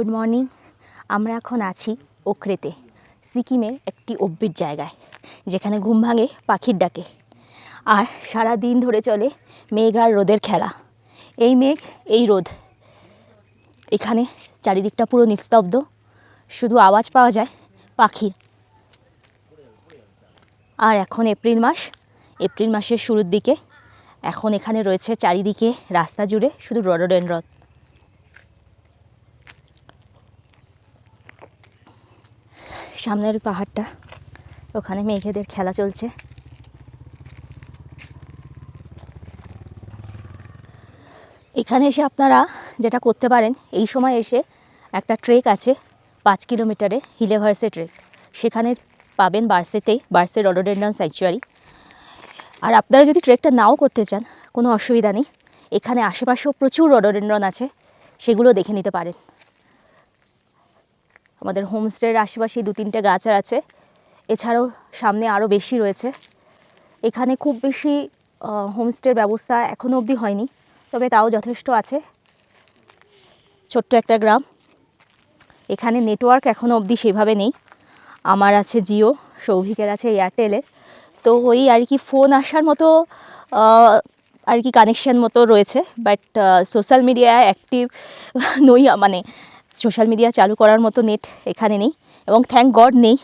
Good morning. আমরা এখন আছি ওখরেতে, সিকিমের একটি অব্বির জায়গায়, যেখানে ঘুম ভাঙে পাখির ডাকে আর সারা দিন ধরে চলে মেঘ আর রোদের খেলা। এই মেঘ এই রোদ, এখানে চারিদিকটা পুরো নিস্তব্ধ, শুধু আওয়াজ পাওয়া যায় পাখির। আর এখন এপ্রিল মাসের শুরুর দিকে। এখন এখানে রয়েছে চারিদিকে রাস্তা জুড়ে শুধু রডোডেনড্রন। সামনের পাহাড়টা, ওখানে মেঘেদের খেলা চলছে। এখানে এসে আপনারা যেটা করতে পারেন, এই সময় এসে একটা ট্রেক আছে 5 কিলোমিটারের, হিলেভার্সে ট্রেক। সেখানে পাবেন বার্সে রডোডেনড্রন স্যাংচুয়ারি। আর আপনারা যদি ট্রেকটা নাও করতে চান, কোনো অসুবিধা নেই, এখানে আশেপাশেও প্রচুর রডোডেনড্রন আছে, সেগুলো দেখে নিতে পারেন। আমাদের হোমস্টের আশেপাশে 2-3টে গাছ আছে, এছাড়াও সামনে আরও বেশি রয়েছে। এখানে খুব বেশি হোমস্টের ব্যবস্থা এখনও অবধি হয়নি, তবে তাও যথেষ্ট আছে। ছোট্ট একটা গ্রাম। এখানে নেটওয়ার্ক এখনও অবধি সেভাবে নেই। আমার আছে জিও, সৌভিকের আছে এয়ারটেলের, তো ওই আর কি ফোন আসার মতো আর কি কানেকশান মতো রয়েছে, বাট সোশ্যাল মিডিয়ায় অ্যাক্টিভ নই, মানে সোশ্যাল মিডিয়া চালু করার মতো নেট এখানে নেই, এবং থ্যাঙ্ক গড নেই।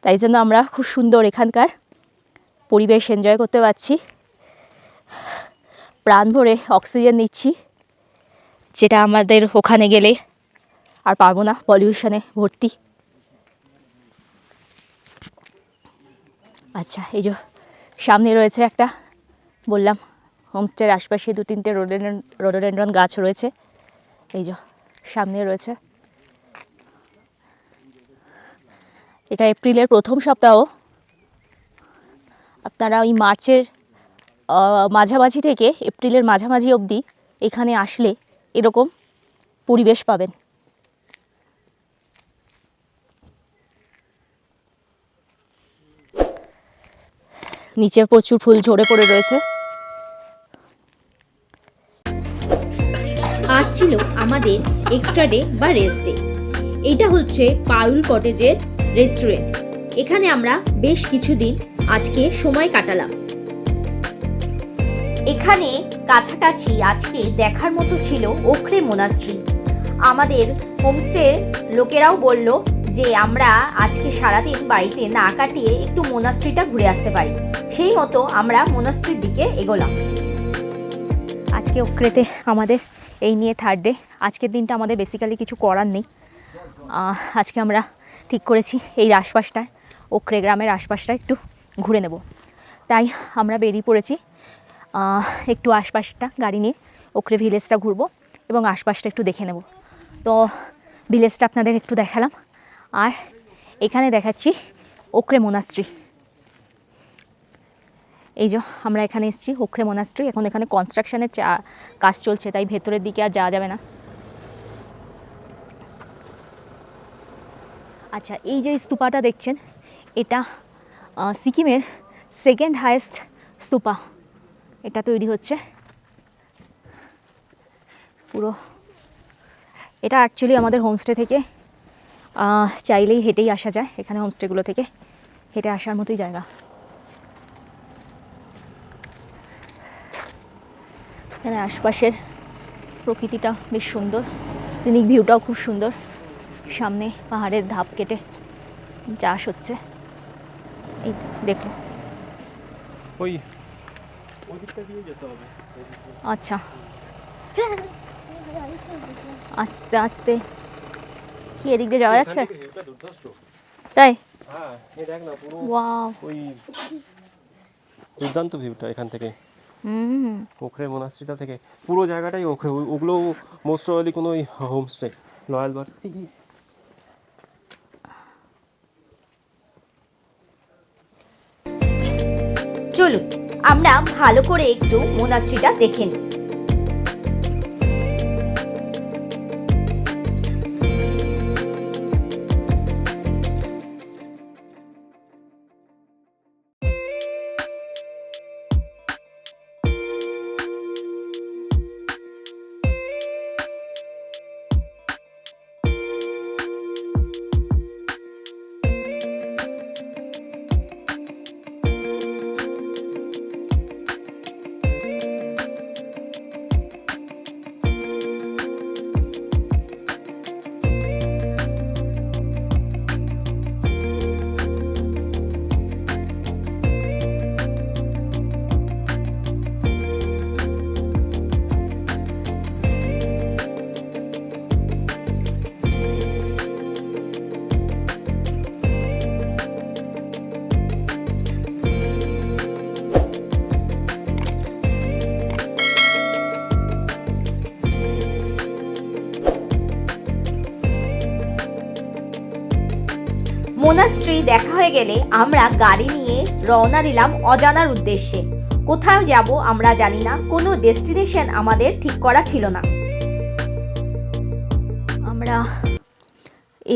তাই জন্য আমরা খুব সুন্দর এখানকার পরিবেশ এনজয় করতে পারছি, প্রাণ ভরে অক্সিজেন নিচ্ছি, যেটা আমাদের ওখানে গেলে আর পারবো না, পলিউশনে ভর্তি। আচ্ছা, এই যে সামনে রয়েছে একটা, বললাম হোমস্টের আশপাশে 2-3টে রডোডেনড্রন গাছ রয়েছে। এই যে সামনে রয়েছে। এটা এপ্রিলের প্রথম সপ্তাহ। আপনারা ওই মার্চের মাঝামাঝি থেকে এপ্রিলের মাঝামাঝি অবধি এখানে আসলে এরকম পরিবেশ পাবেন। নিচে প্রচুর ফুল ঝরে পড়ে রয়েছে। আজ ছিল আমাদের এক্সট্রা ডে বা রেস্ট ডে। এইটা হচ্ছে পাউল কটেজের রেস্টুরেন্ট। এখানে আমরা বেশ কিছুদিন আজকে সময় কাটালাম। এখানে কাছাকাছি আজকে দেখার মতো ছিল ওখরে মোনাস্ট্রি। আমাদের হোমস্টে লোকেরাও বলল যে আমরা আজকে সারাদিন বাড়িতে না কাটিয়ে একটু মোনাস্ট্রিটা ঘুরে আসতে পারি। সেই মতো আমরা মোনাস্ট্রির দিকে এগোলাম। আজকে ওখরেতে আমাদের এই নিয়ে 3rd ডে। আজকের দিনটা আমাদের বেসিক্যালি কিছু করার নেই। আজকে আমরা ঠিক করেছি এই আশপাশটায়, ওখরে গ্রামের আশপাশটা একটু ঘুরে নেব। তাই আমরা বেরিয়ে পড়েছি একটু আশপাশটা গাড়ি নিয়ে ওখরে ভিলেজটা ঘুরবো এবং আশপাশটা একটু দেখে নেব। তো ভিলেজটা আপনাদের একটু দেখালাম, আর এখানে দেখাচ্ছি ওখরে মোনাস্ট্রি। এই যে আমরা এখানে এসেছি ওখরে মোনাস্ট্রি। এখন এখানে কনস্ট্রাকশনের কাজ চলছে, তাই ভেতরের দিকে আর যাওয়া যাবে না। আচ্ছা, এই যে স্তূপাটা দেখছেন, এটা সিকিমের 2nd হাইয়েস্ট স্তূপা। এটা তৈরি হচ্ছে পুরো। এটা অ্যাকচুয়ালি আমাদের হোমস্টে থেকে চাইলেই হেঁটেই আসা যায়। এখানে হোমস্টেগুলো থেকে হেঁটে আসার মতোই জায়গা। এখানে আশপাশের প্রকৃতিটা বেশ সুন্দর, সিনিক ভিউটাও খুব সুন্দর। সামনে পাহাড়ের ধাপ কেটে চাষ হচ্ছে, এই দেখো। আচ্ছা, আস্তে আস্তে কি এদিক দিয়ে যাওয়া যাচ্ছে? তাই? ওয়াও, দুর্দান্ত ভিউটা এখান থেকে, ওখরে মোনাস্ট্রিটা থেকে পুরো জায়গাটাই ওখরে। ওগুলো মোস্ট প্রবাবলি কোনো হোমস্টে, রয়্যাল বার্ডস। চলুন আমরা ভালো করে একটু মোনাস্ট্রিটা দেখে নিই। মোনাস্ট্রি দেখা হয়ে গেলে আমরা গাড়ি নিয়ে রওনা দিলাম অজানার উদ্দেশ্যে। কোথাও যাব আমরা জানি না, কোনো ডেস্টিনেশন আমাদের ঠিক করা ছিল না। আমরা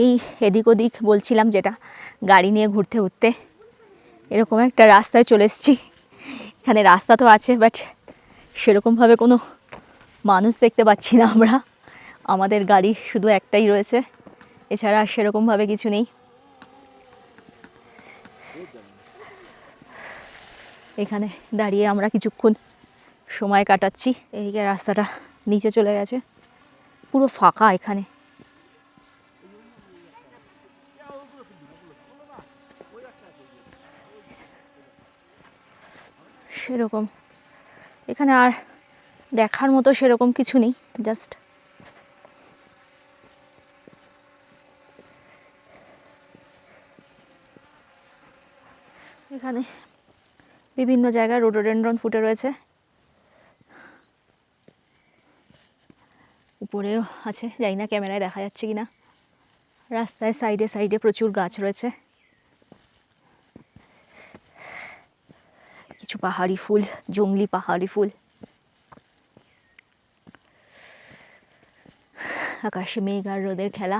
এই এদিক ওদিক বলছিলাম, যেটা গাড়ি নিয়ে ঘুরতে ঘুরতে এরকম একটা রাস্তায় চলে এসেছি। এখানে রাস্তা তো আছে, বাট সেরকমভাবে কোনো মানুষ দেখতে পাচ্ছি না আমরা। আমাদের গাড়ি শুধু একটাই রয়েছে, এছাড়া আর সেরকমভাবে কিছু নেই। এখানে দাঁড়িয়ে আমরা কিছুক্ষণ সময় কাটাচ্ছি। এদিকে রাস্তাটা নিচে চলে গেছে, পুরো ফাঁকা এখানে। সেরকম এখানে আর দেখার মতো সেরকম কিছু নেই, জাস্ট এখানে বিভিন্ন জায়গায় রোডোডেনড্রন ফুটে রয়েছে, উপরেও আছে, জানি না ক্যামেরায় দেখা যাচ্ছে কিনা। রাস্তায় সাইডে সাইডে প্রচুর গাছ রয়েছে, কিছু পাহাড়ি ফুল, জংলি পাহাড়ি ফুল। আকাশে মেঘ আর রোদের খেলা।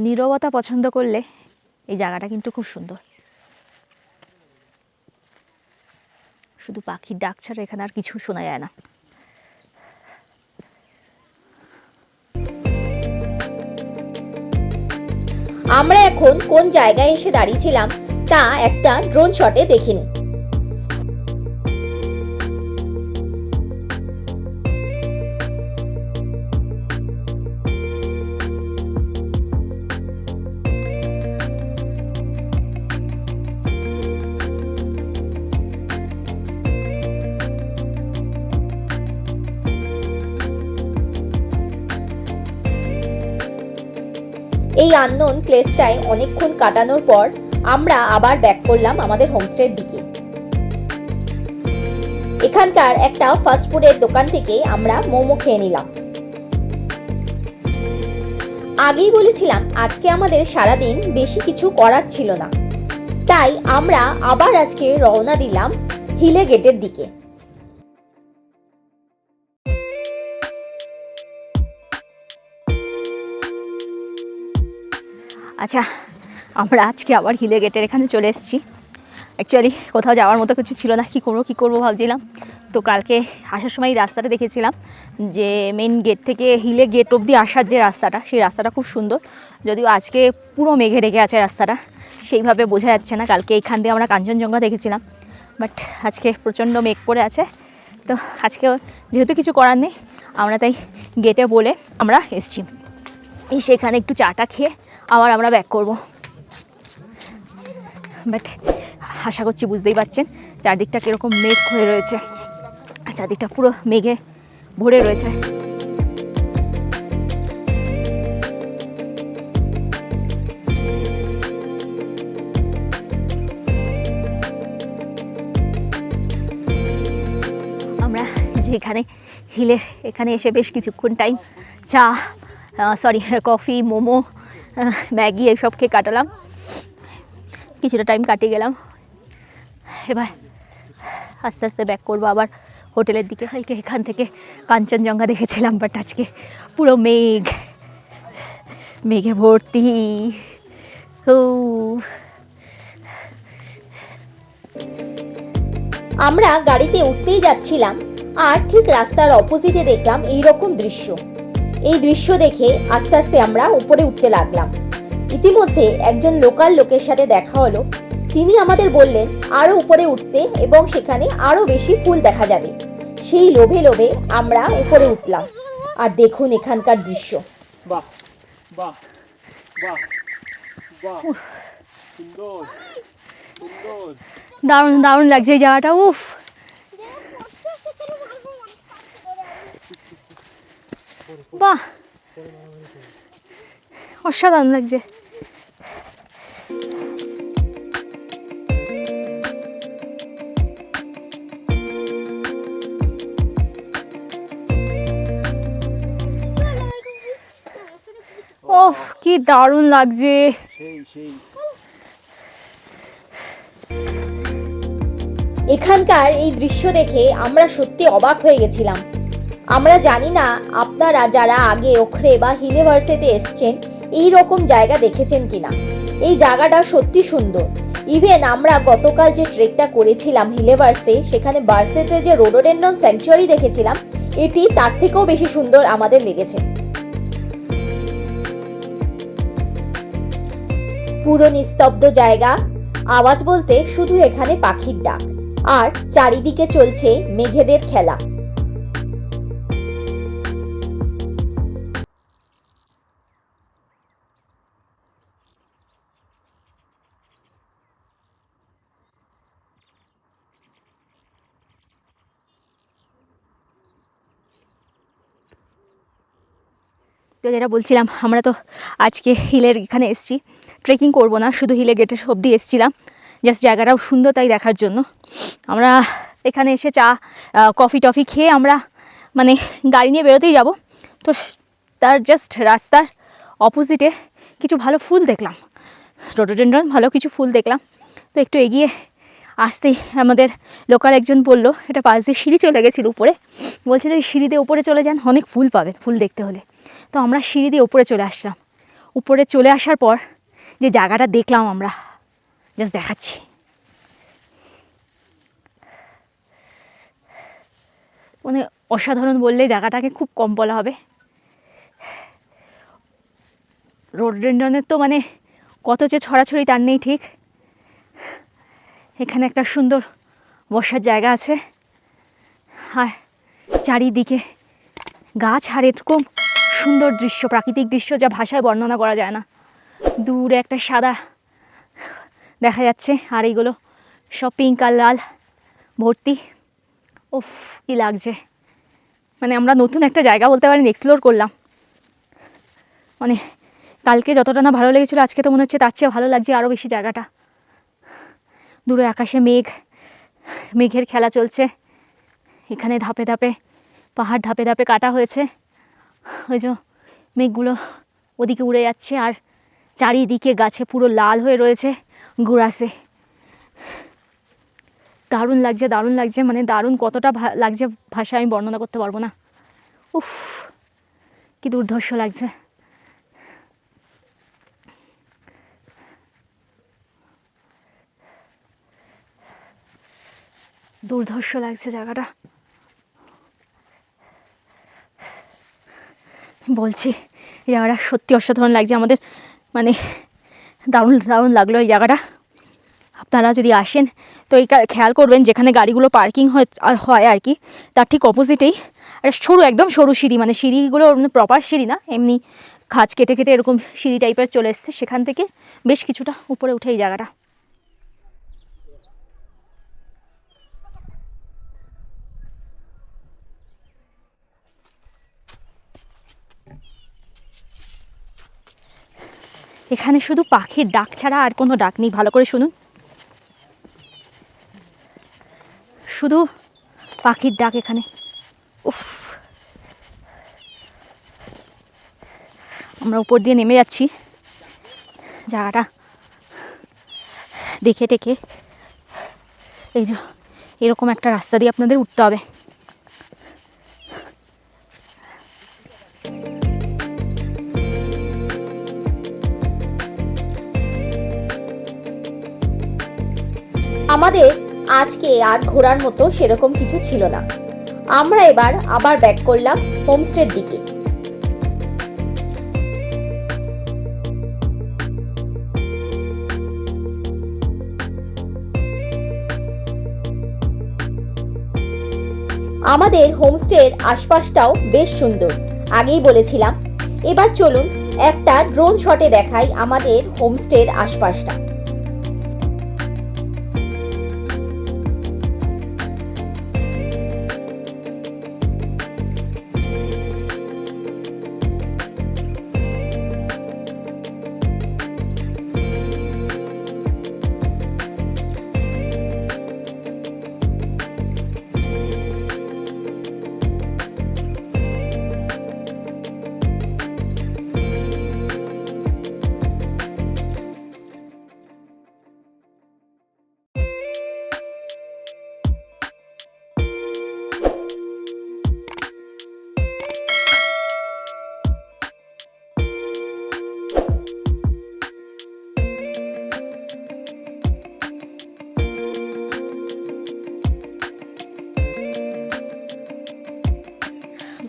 নীরবতা পছন্দ করলে এই জায়গাটা কিন্তু খুব সুন্দর। শুধু পাখির ডাক ছাড়া এখানে আর কিছু শোনা যায় না। আমরা এখন কোন জায়গায় এসে দাঁড়িয়েছিলাম তা একটা ড্রোন শটে দেখে নিই। এই আননোন প্লেসটায় অনেকক্ষণ কাটানোর পর আমরা আবার ব্যাক করলাম আমাদের হোমস্টের দিকে। এখানকার একটা ফাস্ট ফুডের দোকান থেকে আমরা মোমো খেয়ে নিলাম। আগেই বলেছিলাম আজকে আমাদের সারাদিন বেশি কিছু করার ছিল না, তাই আমরা আবার আজকে রওনা দিলাম হিলে গেটের দিকে। আচ্ছা, আমরা আজকে আবার হিলে গেটের এখানে চলে এসেছি। অ্যাকচুয়ালি কোথাও যাওয়ার মতো কিছু ছিল না, কী করবো ভাবছিলাম। তো কালকে আসার সময় এই রাস্তাটা দেখেছিলাম, যে মেন গেট থেকে হিলে গেট অবধি আসার যে রাস্তাটা, সেই রাস্তাটা খুব সুন্দর। যদিও আজকে পুরো মেঘে ঢেকে আছে রাস্তাটা, সেইভাবে বোঝা যাচ্ছে না। কালকে এইখান দিয়ে আমরা কাঞ্চনজঙ্ঘা দেখেছিলাম, বাট আজকে প্রচণ্ড মেঘ করে আছে। তো আজকে যেহেতু কিছু করার নেই, আমরা তাই গেটে বলে আমরা এসেছি। সেখানে একটু চাটা খেয়ে আবার আমরা ব্যাক করব। বাট আশা করছি বুঝতেই পারছেন চারদিকটা কীরকম মেঘ হয়ে রয়েছে, চারদিকটা পুরো মেঘে ভরে রয়েছে। আমরা যে এখানে হিলের এখানে এসে বেশ কিছুক্ষণ টাইম চা কফি, মোমো, ম্যাগি এইসব খেয়ে কাটালাম, কিছুটা টাইম কাটিয়ে গেলাম। এবার আস্তে আস্তে ব্যাক করবো আবার হোটেলের দিকে। কালকে এখান থেকে কাঞ্চনজঙ্ঘা দেখেছিলাম, বাট আজকে পুরো মেঘে ভর্তি। আমরা গাড়িতে উঠতেই যাচ্ছিলাম, আর ঠিক রাস্তার অপোজিটে দেখলাম এইরকম দৃশ্য। এই দৃশ্য দেখে আস্তে আস্তে আমরা উপরে উঠতে লাগলাম। ইতিমধ্যে একজন লোকাল লোকের সাথে দেখা হলো। তিনি আমাদের বললেন আরো উপরে উঠতে এবং সেখানে আরো বেশি ফুল দেখা যাবে। সেই লোভে লোভে আমরা উপরে উঠলাম। আর দেখুন এখানকার দৃশ্য। বাহ বাহ বাহ বাহ, সুন্দর সুন্দর, দারুণ দারুণ লাগছে এই জায়গাটা। উফ, বাহ, অসাধারণ লাগছে। ওফ কি দারুণ লাগছে। এখানকার এই দৃশ্য দেখে আমরা সত্যি অবাক হয়ে গেছিলাম। আমরা জানি না আপনারা যারা আগে ওখরে বা হিলে ভার্সেতে এসছেন এই রকম জায়গা দেখেছেন কিনা। এই জায়গাটা সত্যি সুন্দর। ইভেন আমরা গতকাল যে ট্রেকটা করেছিলাম হিলে ভার্সে, সেখানে ভার্সেতে যে রোডোডেন্ড্রন স্যাংচুয়ারি দেখেছিলাম, এটি তার থেকেও বেশি সুন্দর আমাদের লেগেছে। পুরো নিস্তব্ধ জায়গা, আওয়াজ বলতে শুধু এখানে পাখির ডাক, আর চারিদিকে চলছে মেঘেদের খেলা। তো যেটা বলছিলাম, আমরা তো আজকে হিলের এখানে এসেছি, ট্রেকিং করব না, শুধু হিলে গেটের অবধি এসেছিলাম, জাস্ট জায়গাটাও সুন্দর তাই দেখার জন্য। আমরা এখানে এসে চা কফি টফি খেয়ে আমরা মানে গাড়ি নিয়ে বেরোতেই যাব। তো তার জাস্ট রাস্তার অপোজিটে কিছু ভালো ফুল দেখলাম, রোডোডেন্ড্রন ভালো কিছু ফুল দেখলাম। তো একটু এগিয়ে আসতেই আমাদের লোকাল একজন বললো, এটা পাশ দিয়ে সিঁড়ি চলে গেছিলো উপরে, বলছিল এই সিঁড়ি দিয়ে উপরে চলে যান, অনেক ফুল পাবেন ফুল দেখতে হলে। তো আমরা সিঁড়ি দিয়ে উপরে চলে আসলাম। উপরে চলে আসার পর যে জায়গাটা দেখলাম আমরা, জাস্ট দেখাচ্ছি। মানে অসাধারণ বললে জায়গাটাকে খুব কম বলা হবে। রোডোডেন্ড্রনের তো মানে কত যে ছড়াছড়ি তার নেই ঠিক। এখানে একটা সুন্দর বসার জায়গা আছে, আর চারিদিকে গাছ, আর এরকম সুন্দর দৃশ্য, প্রাকৃতিক দৃশ্য যা ভাষায় বর্ণনা করা যায় না। দূরে একটা সাদা দেখা যাচ্ছে, আর এইগুলো সব পিঙ্ক আর লাল ভর্তি। উফ কি লাগছে, মানে আমরা নতুন একটা জায়গা বলতে পারেন এক্সপ্লোর করলাম। মানে কালকে যতটা না ভালো লেগেছিলো, আজকে তো মনে হচ্ছে তার চেয়ে ভালো লাগছে আরও বেশি জায়গাটা। দূরে আকাশে মেঘের খেলা চলছে। এখানে ধাপে ধাপে পাহাড় ধাপে ধাপে কাটা হয়েছে, ওই যে মেঘগুলো ওদিকে উড়ে যাচ্ছে, আর চারিদিকে গাছে পুরো লাল হয়ে রয়েছে গুড়াসে। দারুণ লাগছে, দারুণ লাগছে, মানে দারুণ কতটা লাগছে ভাষায় আমি বর্ণনা করতে পারবো না। উফ কি দুর্ধর্ষ লাগছে। দুর্ধর্ষ লাগছে জায়গাটা, বলছি এই জায়গাটা সত্যি অসাধারণ লাগছে আমাদের, মানে দারুণ দারুণ লাগলো এই জায়গাটা। আপনারা যদি আসেন তো এই খেয়াল করবেন, যেখানে গাড়িগুলো পার্কিং হয় আর কি, তার ঠিক অপোজিটেই একটা সরু, একদম সরু সিঁড়ি, মানে সিঁড়িগুলো প্রপার সিঁড়ি না, এমনি খাঁজ কেটে কেটে এরকম সিঁড়ি টাইপের চলে এসছে, সেখান থেকে বেশ কিছুটা উপরে উঠে এই জায়গাটা। এখানে শুধু পাখির ডাক ছাড়া আর কোনো ডাক নেই, ভালো করে শুনুন, শুধু পাখির ডাক এখানে। উফ, আমরা উপর দিয়ে নেমে যাচ্ছি, জায়গাটা দেখে টেকে। এই যে এরকম একটা রাস্তা দিয়ে আপনাদের উঠতে হবে। আমাদের আজকে আর ঘোরার মতো সেরকম কিছু ছিল না। আমরা এবার আবার ব্যাক করলাম হোমস্টের দিকে। আমাদের হোমস্টের আশপাশটাও বেশ সুন্দর, আগেই বলেছিলাম। এবার চলুন একটা ড্রোন শটে দেখাই আমাদের হোমস্টের আশপাশটা।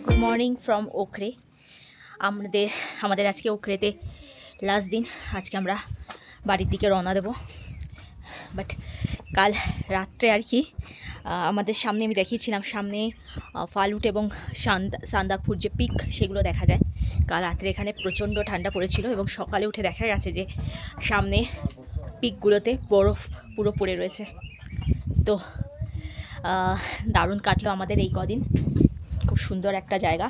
Good morning from Okhrey. আমাদের আজকে ওখরেতে লাস্ট দিন। আজকে আমরা বাড়ির দিকে রওনা দেব। বাট কাল রাত্রে আর কি আমাদের সামনে আমি দেখিয়েছিলাম, সামনে ফালুট এবং সান্দাকফুর যে পিক সেগুলো দেখা যায়। কাল রাত্রে এখানে প্রচণ্ড ঠান্ডা পড়েছিল এবং সকালে উঠে দেখা গেছে যে সামনে পিকগুলোতে বরফ পুরো পড়ে রয়েছে। তো দারুণ কাটলো আমাদের এই কদিন। খুব সুন্দর একটা জায়গা।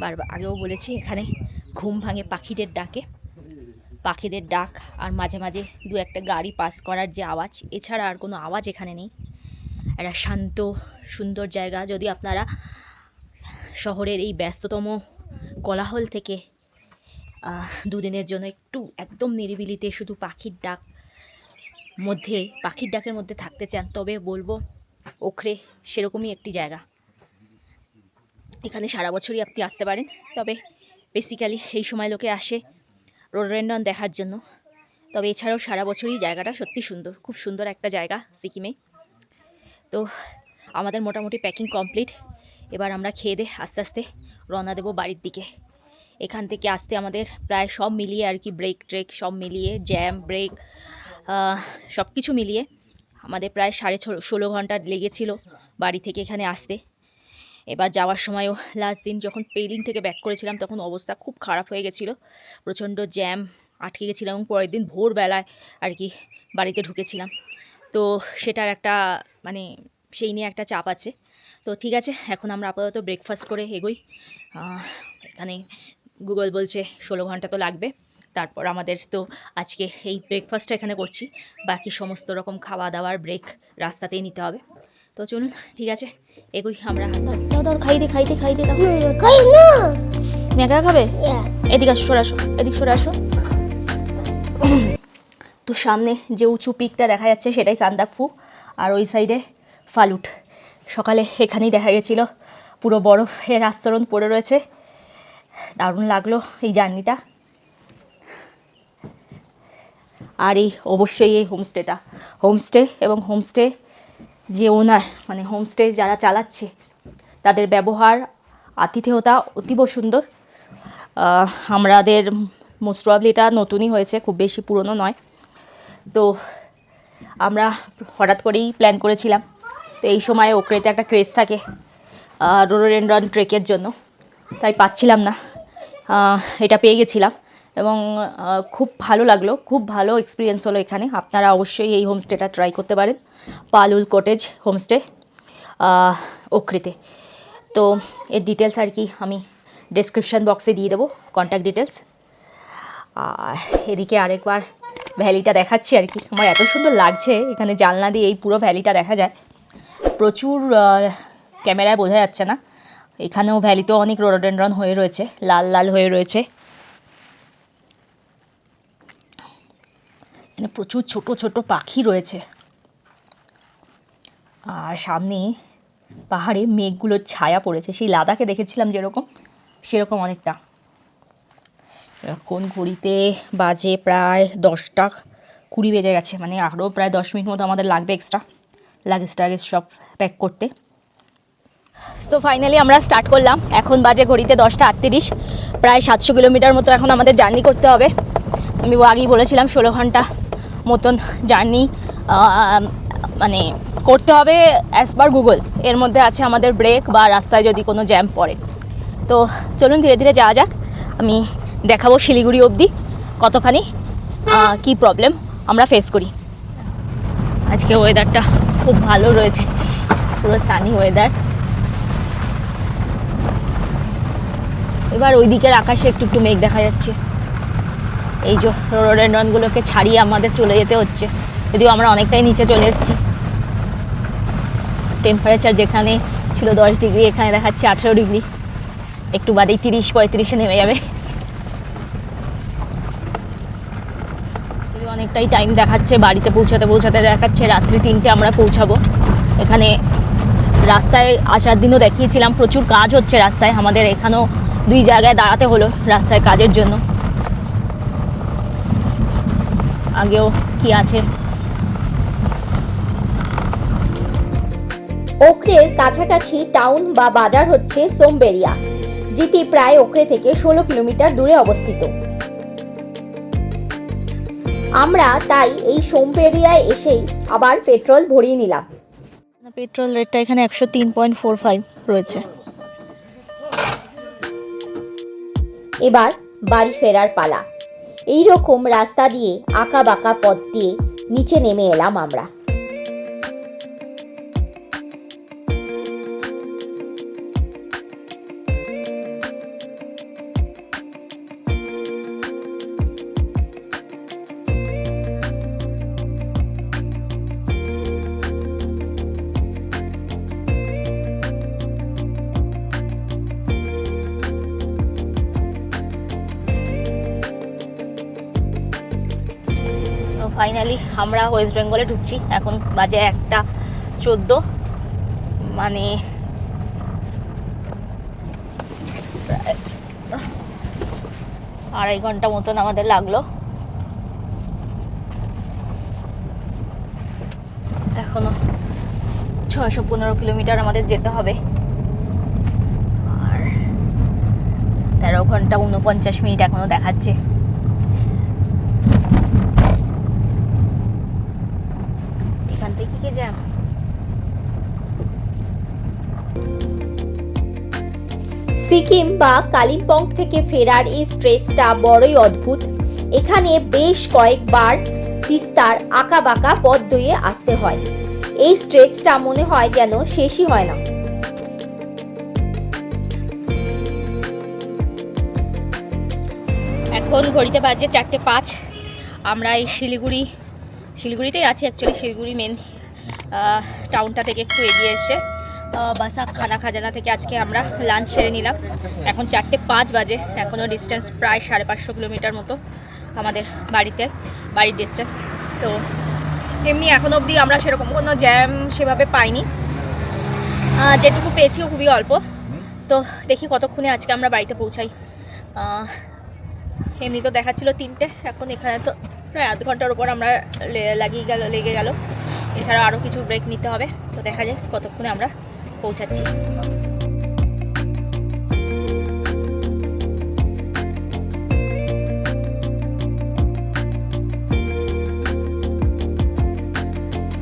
বারবার আগেও বলেছি, এখানে ঘুম ভাঙে পাখিদের ডাকে, পাখিদের ডাক আর মাঝে মাঝে দু একটা গাড়ি পাস করার যে আওয়াজ, এছাড়া আর কোনো আওয়াজ এখানে নেই। একটা শান্ত সুন্দর জায়গা। যদি আপনারা শহরের এই ব্যস্ততম কোলাহল থেকে দুদিনের জন্য একটু একদম নিরিবিলিতে শুধু পাখির ডাকের মধ্যে থাকতে চান, তবে বলবো ওখরে সেরকমই একটি জায়গা। এখানে সারা বছরই আপনি আসতে পারেন, তবে বেসিক্যালি এই সময় লোকে আসে রোডোডেনড্রন দেখার জন্য। তবে এছাড়াও সারা বছরই জায়গাটা সত্যি সুন্দর, খুব সুন্দর একটা জায়গা সিকিমে। তো আমাদের মোটামুটি প্যাকিং কমপ্লিট। এবার আমরা খেয়ে দিয়ে আস্তে আস্তে রওনা দেবো বাড়ির দিকে। এখান থেকে আসতে আমাদের প্রায় সব মিলিয়ে আর কি, ব্রেক ট্রেক সব মিলিয়ে, জ্যাম ব্রেক সব কিছু মিলিয়ে আমাদের প্রায় 16.5 ঘন্টা লেগেছিল বাড়ি থেকে এখানে আসতে। এবার যাওয়ার সময়ও লাস্ট দিন যখন পেলিং থেকে ব্যাক করেছিলাম তখন অবস্থা খুব খারাপ হয়ে গেছিলো, প্রচণ্ড জ্যাম আটকে গেছিলাম এবং পরের দিন ভোরবেলায় আর কি বাড়িতে ঢুকেছিলাম। তো সেটার একটা মানে সেই নিয়ে একটা চাপ আছে। তো ঠিক আছে, এখন আমরা আপাতত ব্রেকফাস্ট করে এগোই। এখানে গুগল বলছে 16 ঘন্টা তো লাগবে। তারপর আমাদের তো আজকে এই ব্রেকফাস্টটা এখানে করছি, বাকি সমস্ত রকম খাওয়া দাওয়ার ব্রেক রাস্তাতেই নিতে হবে। তো চলুন, ঠিক আছে, এগোই আমরা আস্তে আস্তে। দাও খাইতে দাও। তুমি একা খাবে? এদিকে আসো, সরে আসো, এদিকে সরে আসো। তো সামনে যে উঁচু পিকটা দেখা যাচ্ছে সেটাই সান্দাকফু, আর ওই সাইডে ফালুট। সকালে এখানেই দেখা গেছিলো পুরো বরফের আস্তরণ পড়ে রয়েছে। দারুণ লাগলো এই জার্নিটা। আর এই অবশ্যই এই হোমস্টে এবং হোমস্টে যে ওনার মানে হোমস্টে যারা চালাচ্ছে তাদের ব্যবহার আতিথেয়তা অতীব সুন্দর। আমাদের মোস্ট প্রবাবলি এটা নতুনই হয়েছে, খুব বেশি পুরনো নয়। তো আমরা হঠাৎ করেই প্ল্যান করেছিলাম। তো এই সময় ওখরেতে একটা ক্রেজ থাকে রোডোডেনড্রন ট্রেকের জন্য, তাই পাচ্ছিলাম না, এটা পেয়ে গেছিলাম এবং খুব ভালো লাগলো, খুব ভালো এক্সপিরিয়েন্স হলো এখানে। আপনারা অবশ্যই এই হোমস্টেটা ট্রাই করতে পারেন, পালুল কটেজ হোমস্টে ওখরেতে। তো এর ডিটেলস আর কি আমি ডেসক্রিপশান বক্সে দিয়ে দেবো, কন্ট্যাক্ট ডিটেলস। আর এদিকে আরেকবার ভ্যালিটা দেখাচ্ছি আর কি। আমার এত সুন্দর লাগছে এখানে, জানলা দিয়ে এই পুরো ভ্যালিটা দেখা যায়। প্রচুর ক্যামেরায় বোঝা যাচ্ছে না, এখানেও ভ্যালিতেও অনেক রোডোডেনড্রন হয়ে রয়েছে, লাল লাল হয়ে রয়েছে। এখানে প্রচুর ছোট ছোট পাখি রয়েছে। আর সামনে পাহাড়ে মেঘগুলোর ছায়া পড়েছে, সেই লাদাখে দেখেছিলাম যেরকম, সেরকম অনেকটা। এখন ঘড়িতে বাজে প্রায় 10:20 বেজে গেছে, মানে আরও প্রায় 10 মিনিট মতো আমাদের লাগবে এক্সট্রা লাগেজ সব প্যাক করতে। সো ফাইনালি আমরা স্টার্ট করলাম। এখন বাজে ঘড়িতে 10:38, প্রায় 700 কিলোমিটার মতো এখন আমাদের জার্নি করতে হবে। আমি আগেই বলেছিলাম 16 ঘন্টা মতন জার্নি মানে করতে হবে অ্যাজ পার গুগল। এর মধ্যে আছে আমাদের ব্রেক বা রাস্তায় যদি কোনো জ্যাম পড়ে। তো চলুন ধীরে ধীরে যাওয়া যাক। আমি দেখাবো শিলিগুড়ি অবধি কতখানি কি প্রবলেম আমরা ফেস করি। আজকে ওয়েদারটা খুব ভালো রয়েছে, পুরো সানি ওয়েদার। এবার ওই দিকের আকাশে একটু একটু মেঘ দেখা যাচ্ছে। এই যে রোডোডেনড্রনগুলোকে ছাড়িয়ে আমাদের চলে যেতে হচ্ছে, যদিও আমরা অনেকটাই নিচে চলে এসেছি। টেম্পারেচার যেখানে ছিল 10 ডিগ্রি, এখানে দেখাচ্ছে 18 ডিগ্রি। একটু বাদেই 30-35-এ নেমে যাবে। যদিও অনেকটাই টাইম দেখাচ্ছে, বাড়িতে পৌঁছাতে দেখাচ্ছে রাত্রি 3টে আমরা পৌঁছাবো। এখানে রাস্তায় আসার দিনও দেখিয়েছিলাম প্রচুর কাজ হচ্ছে রাস্তায়, আমাদের এখানেও 2 জায়গায় দাঁড়াতে হলো রাস্তায় কাজের জন্য। আগেও কি আছে ওখরের কাছাকাছি টাউন বা বাজার হচ্ছে সোমবেরিয়া, যেটি প্রায় ওখরে থেকে 16 কিলোমিটার দূরে অবস্থিত। আমরা তাই এই সোমবেরিয়ায় এসেই আবার পেট্রোল ভরিয়ে নিলাম। পেট্রোল রেটটা এখানে 103.45 রয়েছে। এবার বাড়ি ফেরার পালা। এই রকম রাস্তা দিয়ে আঁকা বাঁকা পথ দিয়ে নিচে নেমে এলাম আমরা। ফাইনালি আমরা ওয়েস্ট বেঙ্গলে ঢুকছি। এখন বাজে 1:14, মানে আড়াই ঘন্টা মতন আমাদের লাগলো। এখনো 615 কিলোমিটার আমাদের যেতে হবে, আর 13 ঘন্টা 49 মিনিট এখনো দেখাচ্ছে। এখান থেকে কি জ্যাম। সিকিম বা কালিম্পং থেকে ফেরার এই স্ট্রেচটা বড়ই অদ্ভুত। এখানে বেশ কয়েকবার তিস্তার আঁকা বাঁকা পথ ধুয়ে আসতে হয়। এই স্ট্রেচটা মনে হয় যেন শেষই হয় না। এখন ঘড়িতে বাজে 4:05। আমরা এই শিলিগুড়িতেই আছি অ্যাকচুয়ালি। শিলিগুড়ি মেন টাউনটা থেকে একটু এগিয়ে এসে বাসা খানা খাজানা থেকে আজকে আমরা লাঞ্চ সেরে নিলাম। এখন 4:05 বাজে। এখনও ডিস্টেন্স প্রায় 550 কিলোমিটার মতো আমাদের বাড়ির ডিস্টেন্স। তো এমনি এখন অবধি আমরা সেরকম কোনো জ্যাম সেভাবে পাইনি, যেটুকু পেয়েছিও খুবই অল্প। তো দেখি কতক্ষণে আজকে আমরা বাড়িতে পৌঁছাই। এমনি তো দেখাচ্ছিল 3টে, এখন এখানে তো প্রায় আধ ঘন্টার উপর আমরা লেগে গেল। এছাড়া আরও কিছু ব্রেক নিতে হবে। তো দেখা যায় কতক্ষণে আমরা পৌঁছাচ্ছি।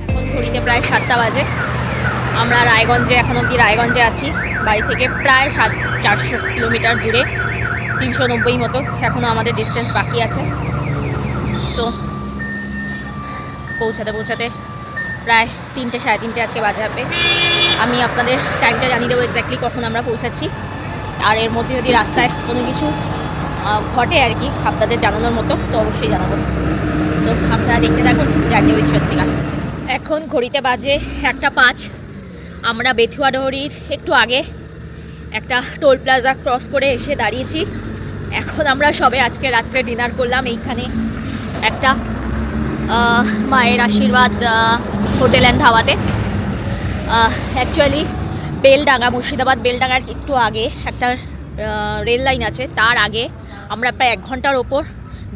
এখন ঘড়িতে প্রায় 7টা বাজে। আমরা রায়গঞ্জে, এখন অবধি রায়গঞ্জে আছি। বাড়ি থেকে প্রায় 400 কিলোমিটার দূরে, 390 মতো এখনও আমাদের ডিস্টেন্স বাকি আছে। সো পৌঁছাতে প্রায় 3টে 3:30 আজকে বাজাবে। আমি আপনাদের টাইমটা জানিয়ে দেবো এক্স্যাক্টলি কখন আমরা পৌঁছাচ্ছি। আর এর মধ্যে যদি রাস্তায় কোনো কিছু ঘটে আর কি আপনাদের জানানোর মতো, তো অবশ্যই জানাবো। তো আপনারা দেখতে থাকুন জার্নি উইথ স্বস্তিকা। এখন ঘড়িতে বাজে 1:05। আমরা বেথুয়াডহরির একটু আগে একটা টোল প্লাজা ক্রস করে এসে দাঁড়িয়েছি। এখন আমরা সবে আজকে রাত্রে ডিনার করলাম এইখানে একটা মায়ের আশীর্বাদ হোটেল অ্যান্ড ধাবাতে। অ্যাকচুয়ালি বেলডাঙ্গা, মুর্শিদাবাদ বেলডাঙ্গার একটু আগে একটা রেল লাইন আছে, তার আগে আমরা প্রায় 1 ঘন্টার ওপর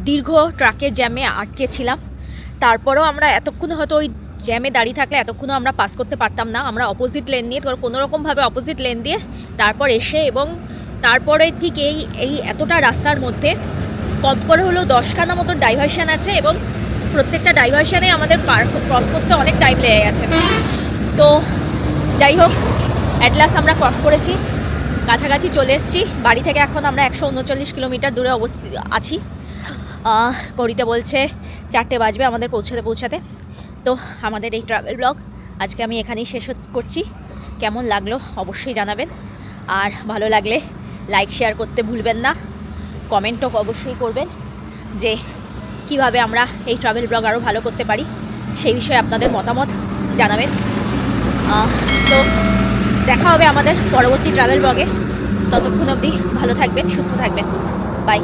দীর্ঘ ট্রাকের জ্যামে আটকে ছিলাম। তারপরেও আমরা এতক্ষণ হয়তো ওই জ্যামে দাঁড়িয়ে থাকলে এতক্ষণও আমরা পাস করতে পারতাম না। আমরা অপোজিট লেন নিয়ে কোনোরকমভাবে অপোজিট লেন দিয়ে তারপর এসে, এবং তারপরে ঠিক এই এতটা রাস্তার মধ্যে কম করে হলেও 10খানা মতো ডাইভারশান আছে, এবং প্রত্যেকটা ডাইভারশানে আমাদের ক্রস করতে অনেক টাইম লেগে গেছে। তো যাই হোক, অ্যাট লাস্ট আমরা ক্রস করেছি, কাছাকাছি চলে এসেছি। বাড়ি থেকে এখন আমরা 139 কিলোমিটার দূরে অবস্থিত আছি। ঘড়িতে বলছে 4টে বাজবে আমাদের পৌঁছাতে। তো আমাদের এই ট্রাভেল ব্লগ আজকে আমি এখানেই শেষ করছি। কেমন লাগলো অবশ্যই জানাবেন, আর ভালো লাগলে লাইক শেয়ার করতে ভুলবেন না। কমেন্টও অবশ্যই করবেন যে কিভাবে আমরা এই ট্রাভেল ব্লগ আরও ভালো করতে পারি, সেই বিষয়ে আপনাদের মতামত জানাবেন। তো দেখা হবে আমাদের পরবর্তী ট্রাভেল ব্লগে। ততক্ষণ অবধি ভালো থাকবেন, সুস্থ থাকবেন। বাই।